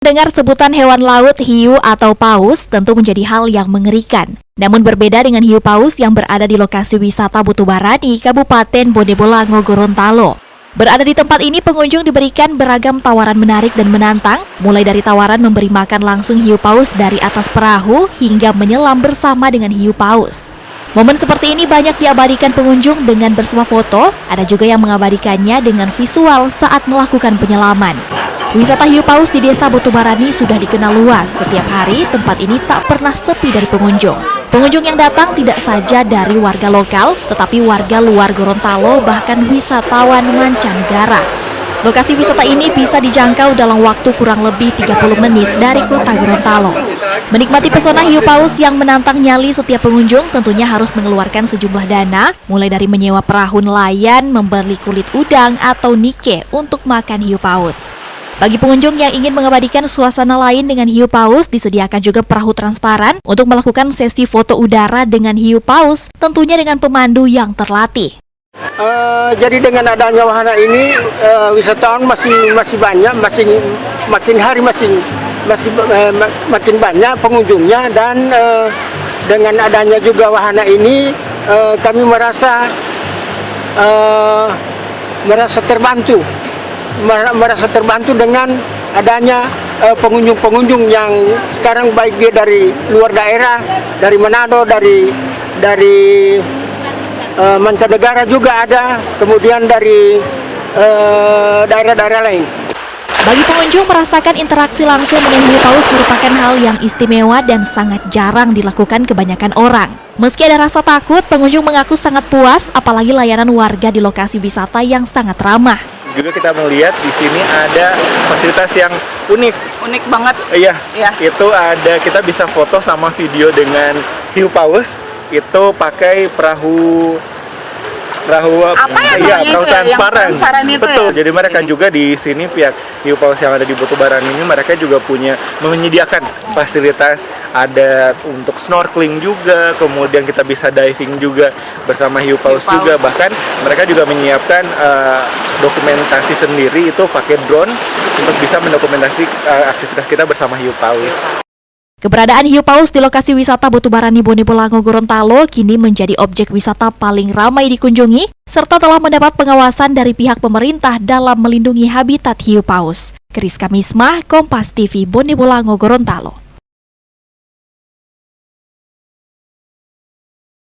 Dengar sebutan hewan laut hiu atau paus tentu menjadi hal yang mengerikan. Namun berbeda dengan hiu paus yang berada di lokasi wisata Botubarani, Kabupaten Bonebolango, Gorontalo. Berada di tempat ini, pengunjung diberikan beragam tawaran menarik dan menantang, mulai dari tawaran memberi makan langsung hiu paus dari atas perahu hingga menyelam bersama dengan hiu paus. Momen seperti ini banyak diabadikan pengunjung dengan bersuah foto, ada juga yang mengabadikannya dengan visual saat melakukan penyelaman. Wisata hiu paus di Desa Botubarani sudah dikenal luas. Setiap hari, tempat ini tak pernah sepi dari pengunjung. Pengunjung yang datang tidak saja dari warga lokal, tetapi warga luar Gorontalo, bahkan wisatawan mancanegara. Lokasi wisata ini bisa dijangkau dalam waktu kurang lebih 30 menit dari kota Gorontalo. Menikmati pesona hiu paus yang menantang nyali setiap pengunjung tentunya harus mengeluarkan sejumlah dana, mulai dari menyewa perahu nelayan, membeli kulit udang, atau nike untuk makan hiu paus. Bagi pengunjung yang ingin mengabadikan suasana lain dengan hiu paus, disediakan juga perahu transparan untuk melakukan sesi foto udara dengan hiu paus, tentunya dengan pemandu yang terlatih. Jadi dengan adanya wahana ini, wisatawan masih banyak, makin hari makin banyak pengunjungnya, dan dengan adanya juga wahana ini, kami merasa terbantu dengan adanya pengunjung-pengunjung yang sekarang baik dia dari luar daerah, dari Manado, dari mancanegara juga ada, kemudian dari daerah-daerah lain. Bagi pengunjung, merasakan interaksi langsung dengan hiu paus merupakan hal yang istimewa dan sangat jarang dilakukan kebanyakan orang. Meski ada rasa takut, pengunjung mengaku sangat puas, apalagi layanan warga di lokasi wisata yang sangat ramah. Juga kita melihat di sini ada fasilitas yang unik banget. Iya. Itu ada, kita bisa foto sama video dengan hiu paus. Itu pakai perahu transparan itu. Betul. Ya? Jadi mereka juga di sini, pihak hiu paus yang ada di Botubarani ini, mereka juga menyediakan fasilitas, ada untuk snorkeling juga, kemudian kita bisa diving juga bersama hiu paus juga. Bahkan mereka juga menyiapkan dokumentasi sendiri, itu pakai drone untuk bisa mendokumentasi aktivitas kita bersama hiu paus. Keberadaan hiu paus di lokasi wisata Botubarani Bonebolango, Gorontalo kini menjadi objek wisata paling ramai dikunjungi, serta telah mendapat pengawasan dari pihak pemerintah dalam melindungi habitat hiu paus. Kriska Mismah, Kompas TV, Bonebolango, Gorontalo.